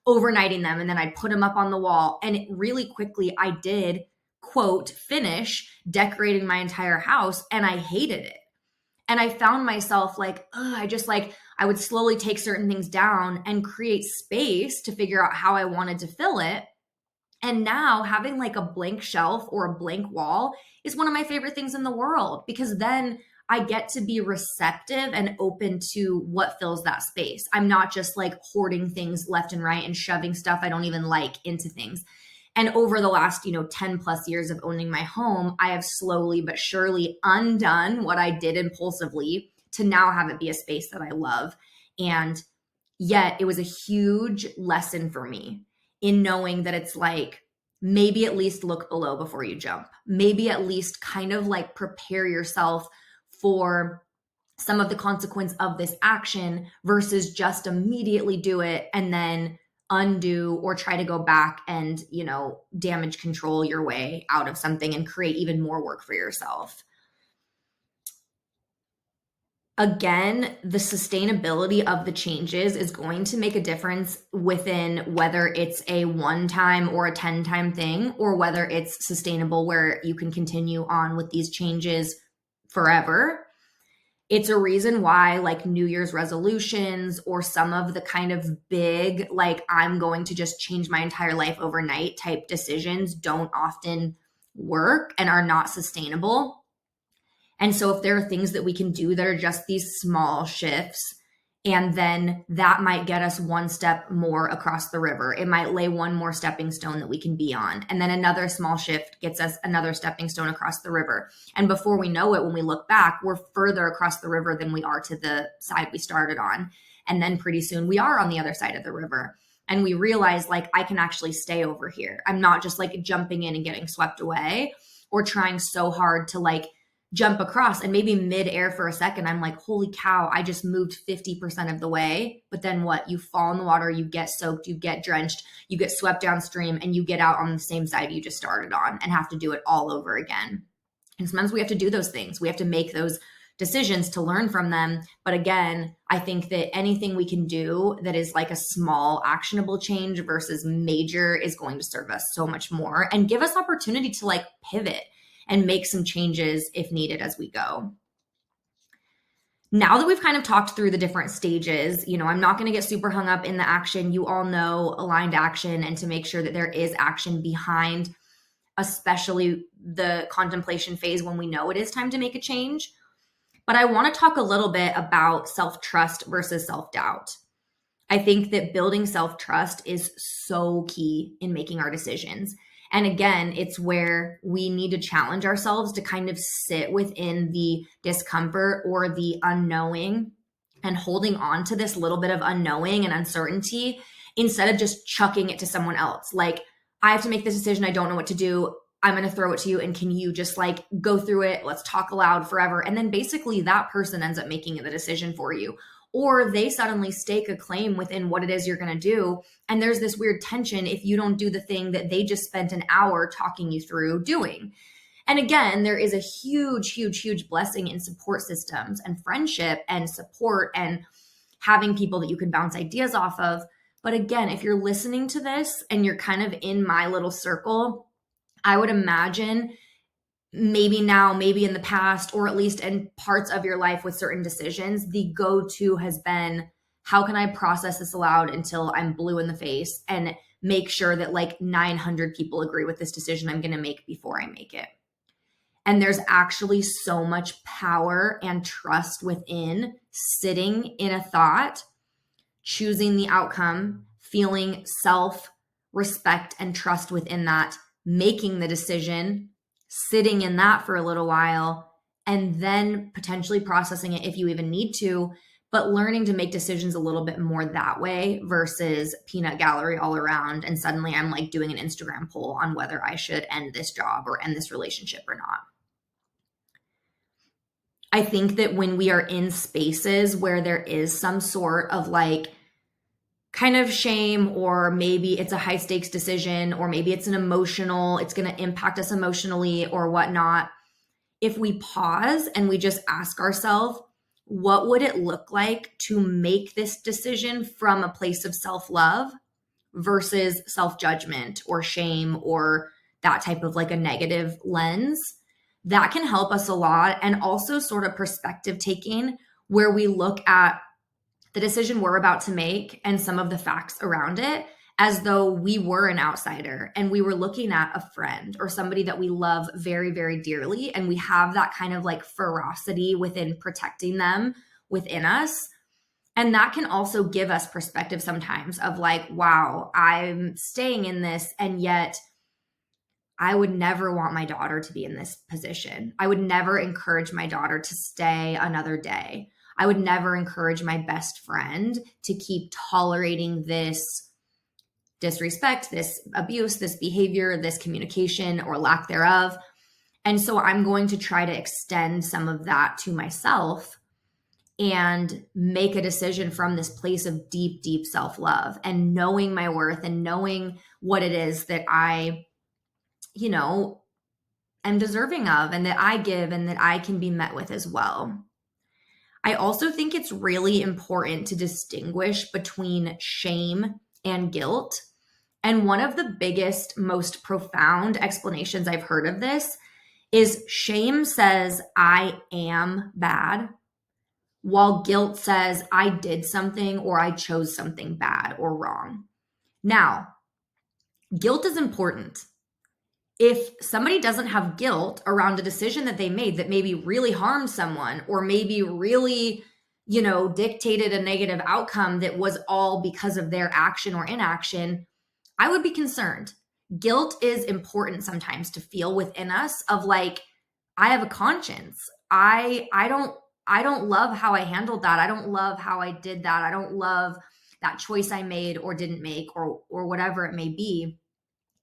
overnighting them, and then I'd put them up on the wall. And it really quickly I did, quote, finish decorating my entire house, and I hated it. And I found myself like, I would slowly take certain things down and create space to figure out how I wanted to fill it. And now having like a blank shelf or a blank wall is one of my favorite things in the world, because then I get to be receptive and open to what fills that space. I'm not just like hoarding things left and right and shoving stuff I don't even like into things. And over the last, 10 plus years of owning my home, I have slowly but surely undone what I did impulsively to now have it be a space that I love. And yet it was a huge lesson for me in knowing that it's like, maybe at least look below before you jump. Maybe at least kind of like prepare yourself for some of the consequence of this action, versus just immediately do it and then undo or try to go back and, damage control your way out of something and create even more work for yourself. again, the sustainability of the changes is going to make a difference within whether it's a one time or a 10-time thing, or whether it's sustainable where you can continue on with these changes forever. It's a reason why like New Year's resolutions or some of the kind of big, like I'm going to just change my entire life overnight type decisions don't often work and are not sustainable. And so if there are things that we can do that are just these small shifts, and then that might get us one step more across the river. It might lay one more stepping stone that we can be on. And then another small shift gets us another stepping stone across the river. And before we know it, when we look back, we're further across the river than we are to the side we started on. And then pretty soon we are on the other side of the river. And we realize like, I can actually stay over here. I'm not just like jumping in and getting swept away or trying so hard to like jump across, and maybe mid-air for a second I'm like, holy cow, I just moved 50% of the way. But then what? You fall in the water, you get soaked, you get drenched, you get swept downstream, and you get out on the same side you just started on and have to do it all over again. And sometimes we have to do those things. We have to make those decisions to learn from them. But again, I think that anything we can do that is like a small actionable change versus major is going to serve us so much more and give us opportunity to like pivot and make some changes if needed as we go. Now that we've kind of talked through the different stages, I'm not going to get super hung up in the action. You all know aligned action, and to make sure that there is action behind, especially the contemplation phase when we know it is time to make a change. But I want to talk a little bit about self-trust versus self-doubt. I think that building self-trust is so key in making our decisions. And again, it's where we need to challenge ourselves to kind of sit within the discomfort or the unknowing and holding on to this little bit of unknowing and uncertainty instead of just chucking it to someone else. Like, I have to make this decision. I don't know what to do. I'm going to throw it to you. And can you just like go through it? Let's talk aloud forever. And then basically that person ends up making the decision for you. Or they suddenly stake a claim within what it is you're going to do. And there's this weird tension if you don't do the thing that they just spent an hour talking you through doing. And again, there is a huge, huge, huge blessing in support systems and friendship and support and having people that you can bounce ideas off of. But again, if you're listening to this and you're kind of in my little circle, I would imagine maybe now, maybe in the past, or at least in parts of your life with certain decisions, the go-to has been, how can I process this aloud until I'm blue in the face and make sure that like 900 people agree with this decision I'm going to make before I make it? And there's actually so much power and trust within sitting in a thought, choosing the outcome, feeling self-respect and trust within that, making the decision, sitting in that for a little while, and then potentially processing it if you even need to, but learning to make decisions a little bit more that way versus peanut gallery all around. And suddenly I'm like doing an Instagram poll on whether I should end this job or end this relationship or not. I think that when we are in spaces where there is some sort of like kind of shame, or maybe it's a high stakes decision, or maybe it's it's going to impact us emotionally or whatnot. If we pause and we just ask ourselves, what would it look like to make this decision from a place of self-love versus self-judgment or shame or that type of like a negative lens? That can help us a lot. And also sort of perspective taking, where we look at the decision we're about to make and some of the facts around it as though we were an outsider and we were looking at a friend or somebody that we love very, very dearly. And we have that kind of like ferocity within protecting them within us. And that can also give us perspective sometimes of like, wow, I'm staying in this, and yet I would never want my daughter to be in this position. I would never encourage my daughter to stay another day. I would never encourage my best friend to keep tolerating this disrespect, this abuse, this behavior, this communication or lack thereof. And so I'm going to try to extend some of that to myself and make a decision from this place of deep, deep self-love and knowing my worth and knowing what it is that I, am deserving of and that I give and that I can be met with as well. I also think it's really important to distinguish between shame and guilt. And one of the biggest, most profound explanations I've heard of this is shame says, I am bad, while guilt says, I did something or I chose something bad or wrong. Now, guilt is important. If somebody doesn't have guilt around a decision that they made that maybe really harmed someone or maybe really, dictated a negative outcome that was all because of their action or inaction, I would be concerned. Guilt is important sometimes to feel within us of like, I have a conscience. I don't love how I handled that. I don't love how I did that. I don't love that choice I made or didn't make or whatever it may be.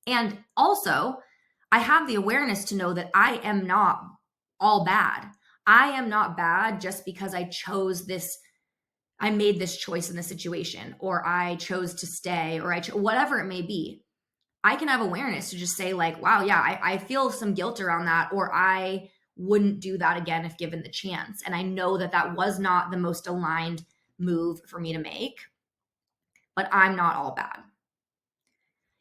And also, I have the awareness to know that I am not all bad. I am not bad just because I made this choice in this situation, or I chose to stay, or whatever it may be. I can have awareness to just say, like, wow, yeah, I feel some guilt around that, or I wouldn't do that again if given the chance. And I know that that was not the most aligned move for me to make, but I'm not all bad.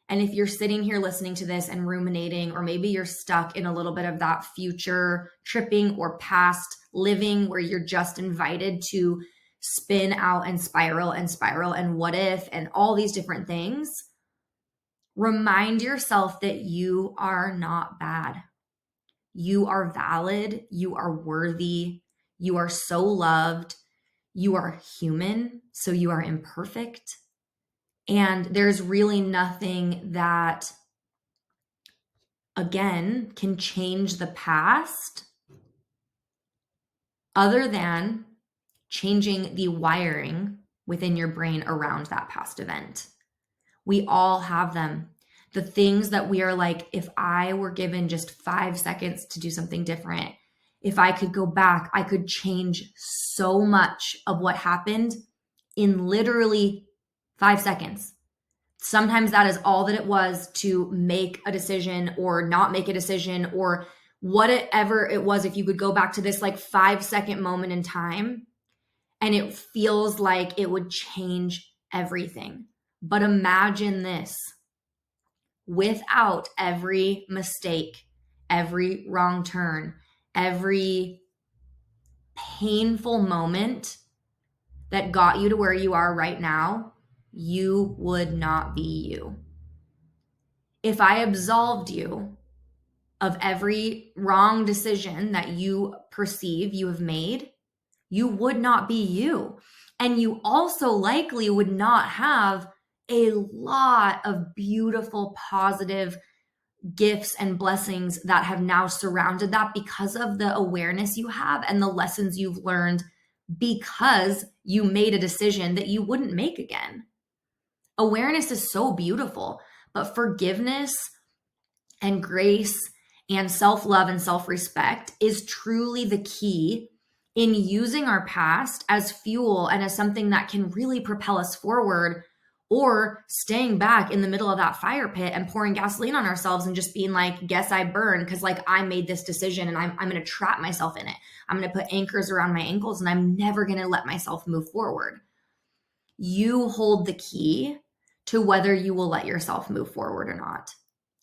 And if you're sitting here listening to this and ruminating, or maybe you're stuck in a little bit of that future tripping or past living where you're just invited to spin out and spiral and what if and all these different things, remind yourself that you are not bad. You are valid. You are worthy. You are so loved. You are human, so you are imperfect. And there's really nothing that, again, can change the past other than changing the wiring within your brain around that past event. We all have them. The things that we are like, if I were given just 5 seconds to do something different, if I could go back, I could change so much of what happened in literally 5 seconds. Sometimes that is all that it was to make a decision or not make a decision or whatever it was. If you could go back to this like 5-second moment in time, and it feels like it would change everything. But imagine this: without every mistake, every wrong turn, every painful moment that got you to where you are right now, you would not be you. If I absolved you of every wrong decision that you perceive you have made, you would not be you. And you also likely would not have a lot of beautiful, positive gifts and blessings that have now surrounded that because of the awareness you have and the lessons you've learned because you made a decision that you wouldn't make again. Awareness is so beautiful, but forgiveness and grace and self-love and self-respect is truly the key in using our past as fuel and as something that can really propel us forward, or staying back in the middle of that fire pit and pouring gasoline on ourselves and just being like, guess I burn because like I made this decision and I'm going to trap myself in it. I'm going to put anchors around my ankles and I'm never going to let myself move forward. You hold the key to whether you will let yourself move forward or not.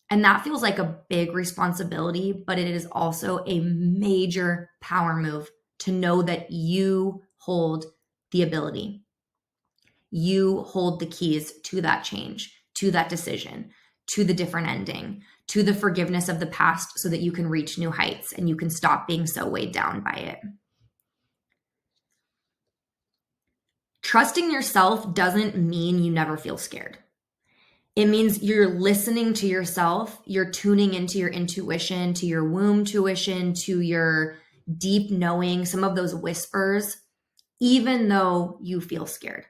And that feels like a big responsibility, but it is also a major power move to know that you hold the ability. You hold the keys to that change, to that decision, to the different ending, to the forgiveness of the past so that you can reach new heights and you can stop being so weighed down by it. Trusting yourself doesn't mean you never feel scared. It means you're listening to yourself, you're tuning into your intuition, to your womb tuition, to your deep knowing, some of those whispers, even though you feel scared,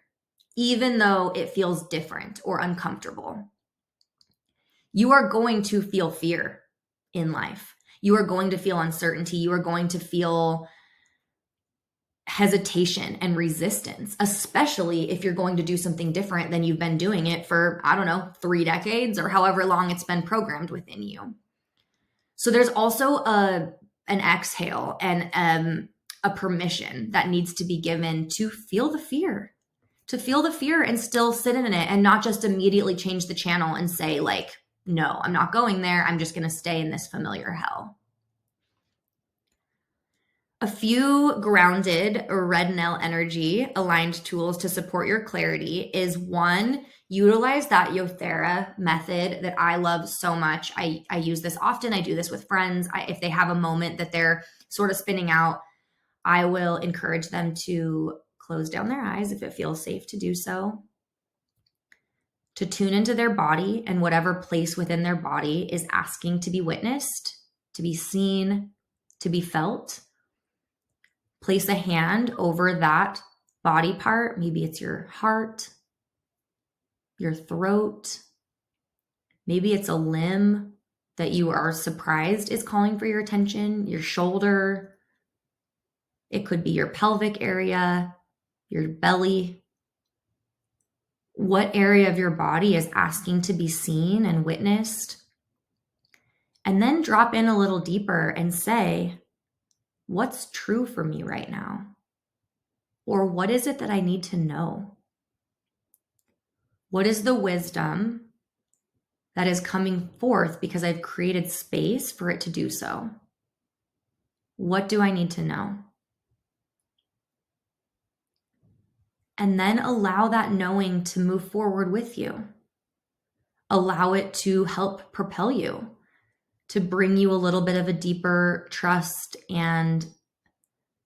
even though it feels different or uncomfortable. You are going to feel fear in life. You are going to feel uncertainty. You are going to feel hesitation and resistance, especially if you're going to do something different than you've been doing it for, 3 decades or however long it's been programmed within you. So there's also an exhale and a permission that needs to be given to feel the fear, and still sit in it and not just immediately change the channel and say like, no, I'm not going there. I'm just going to stay in this familiar hell. A few grounded red nail energy aligned tools to support your clarity is one, utilize that Yothera method that I love so much. I use this often. I do this with friends. If they have a moment that they're sort of spinning out, I will encourage them to close down their eyes if it feels safe to do so, to tune into their body and whatever place within their body is asking to be witnessed, to be seen, to be felt. Place a hand over that body part. Maybe it's your heart, your throat. Maybe it's a limb that you are surprised is calling for your attention, your shoulder. It could be your pelvic area, your belly. What area of your body is asking to be seen and witnessed? And then drop in a little deeper and say, what's true for me right now? Or what is it that I need to know? What is the wisdom that is coming forth because I've created space for it to do so? What do I need to know? And then allow that knowing to move forward with you. Allow it to help propel you, to bring you a little bit of a deeper trust and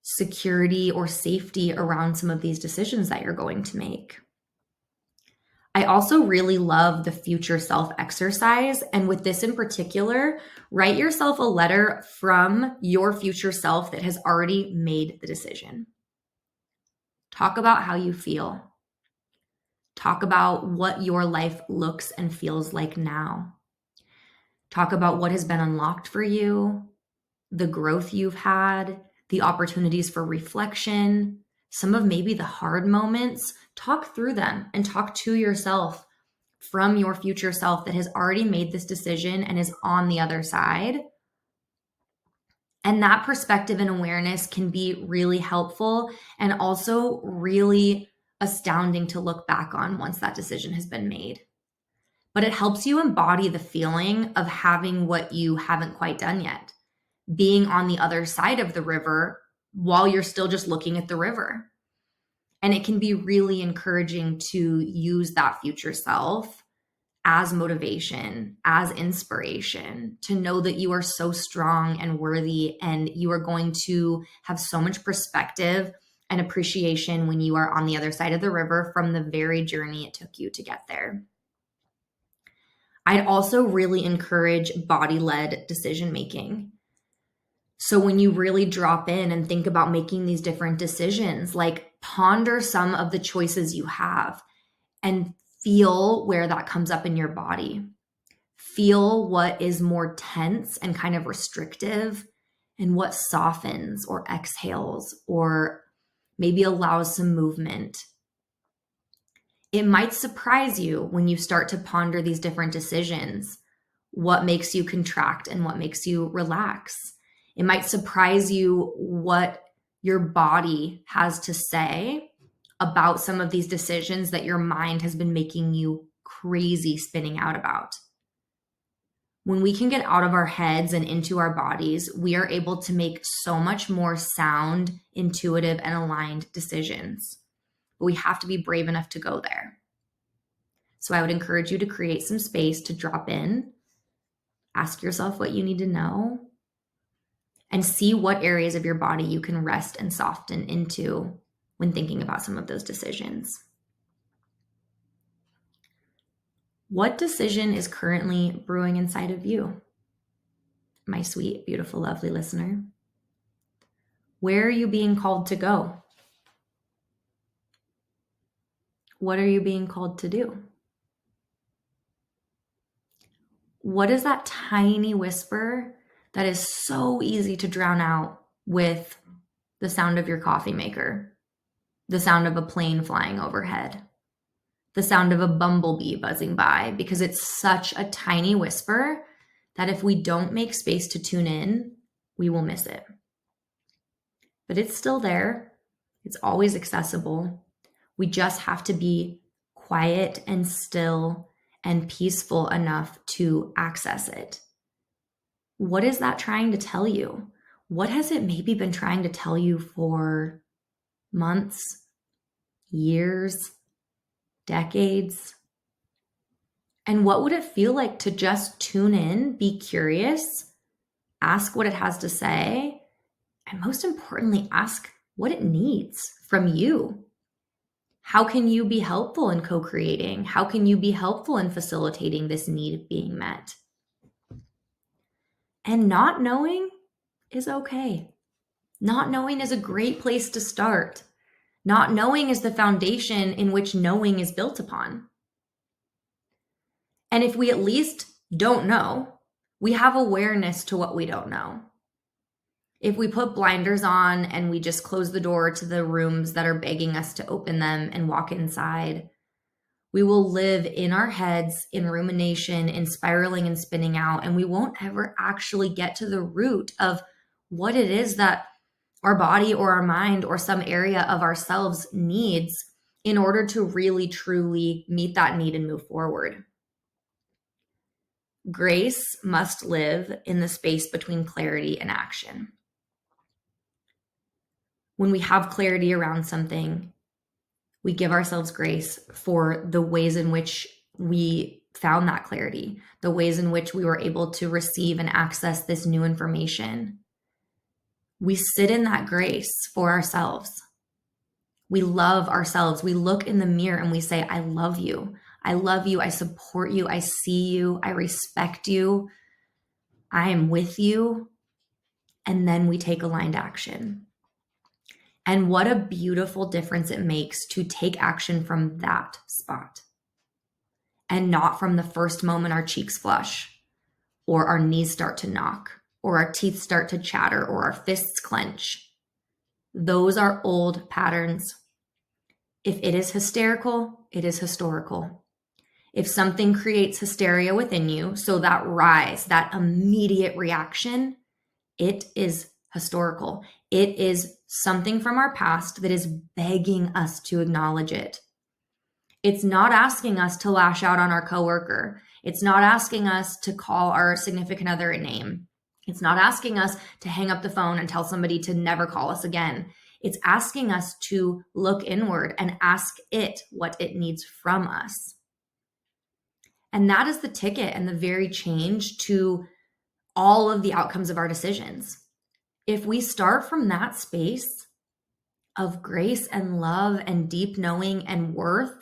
security or safety around some of these decisions that you're going to make. I also really love the future self exercise. And with this in particular, write yourself a letter from your future self that has already made the decision. Talk about how you feel. Talk about what your life looks and feels like now. Talk about what has been unlocked for you, the growth you've had, the opportunities for reflection, some of maybe the hard moments. Talk through them and talk to yourself from your future self that has already made this decision and is on the other side. And that perspective and awareness can be really helpful and also really astounding to look back on once that decision has been made. But it helps you embody the feeling of having what you haven't quite done yet, being on the other side of the river while you're still just looking at the river. And it can be really encouraging to use that future self as motivation, as inspiration, to know that you are so strong and worthy, and you are going to have so much perspective and appreciation when you are on the other side of the river from the very journey it took you to get there. I'd also really encourage body-led decision making. So when you really drop in and think about making these different decisions, like ponder some of the choices you have and feel where that comes up in your body. Feel what is more tense and kind of restrictive and what softens or exhales or maybe allows some movement. It might surprise you when you start to ponder these different decisions, what makes you contract and what makes you relax. It might surprise you what your body has to say about some of these decisions that your mind has been making you crazy spinning out about. When we can get out of our heads and into our bodies, we are able to make so much more sound, intuitive, and aligned decisions. But we have to be brave enough to go there. So I would encourage you to create some space to drop in, ask yourself what you need to know, and see what areas of your body you can rest and soften into when thinking about some of those decisions. What decision is currently brewing inside of you, my sweet, beautiful, lovely listener? Where are you being called to go? What are you being called to do? What is that tiny whisper that is so easy to drown out with the sound of your coffee maker, the sound of a plane flying overhead, the sound of a bumblebee buzzing by, because it's such a tiny whisper that if we don't make space to tune in, we will miss it. but it's still there. It's always accessible. We just have to be quiet and still and peaceful enough to access it. What is that trying to tell you? What has it maybe been trying to tell you for months, years, decades? And what would it feel like to just tune in, be curious, ask what it has to say, and most importantly, ask what it needs from you? How can you be helpful in co-creating? How can you be helpful in facilitating this need being met? And not knowing is okay. Not knowing is a great place to start. Not knowing is the foundation in which knowing is built upon. And if we at least don't know, we have awareness to what we don't know. If we put blinders on and we just close the door to the rooms that are begging us to open them and walk inside, we will live in our heads, in rumination, in spiraling and spinning out, and we won't ever actually get to the root of what it is that our body or our mind or some area of ourselves needs in order to really, truly meet that need and move forward. Grace must live in the space between clarity and action. When we have clarity around something, we give ourselves grace for the ways in which we found that clarity, the ways in which we were able to receive and access this new information. We sit in that grace for ourselves. We love ourselves. We look in the mirror and we say, I love you. I love you. I support you. I see you. I respect you. I am with you. And then we take aligned action. And what a beautiful difference it makes to take action from that spot and not from the first moment our cheeks flush or our knees start to knock or our teeth start to chatter or our fists clench. Those are old patterns. If it is hysterical, it is historical. If something creates hysteria within you, so that rise, that immediate reaction, it is historical. It is something from our past that is begging us to acknowledge it. It's not asking us to lash out on our coworker. It's not asking us to call our significant other a name. It's not asking us to hang up the phone and tell somebody to never call us again. It's asking us to look inward and ask it what it needs from us. And that is the ticket and the very change to all of the outcomes of our decisions. If we start from that space of grace and love and deep knowing and worth,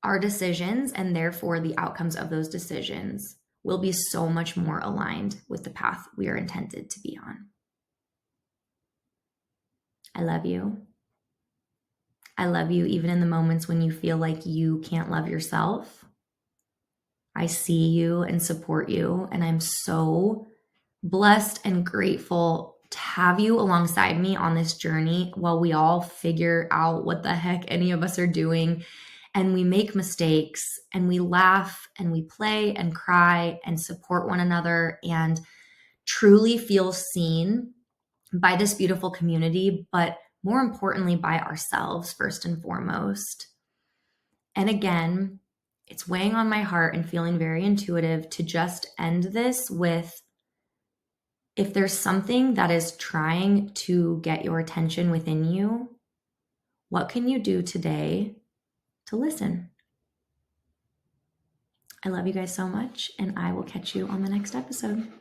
our decisions and therefore the outcomes of those decisions will be so much more aligned with the path we are intended to be on. I love you. I love you even in the moments when you feel like you can't love yourself. I see you and support you, and I'm so blessed and grateful to have you alongside me on this journey while we all figure out what the heck any of us are doing, and we make mistakes and we laugh and we play and cry and support one another and truly feel seen by this beautiful community, but more importantly by ourselves first and foremost. And again, it's weighing on my heart and feeling very intuitive to just end this with, if there's something that is trying to get your attention within you, what can you do today to listen? I love you guys so much, and I will catch you on the next episode.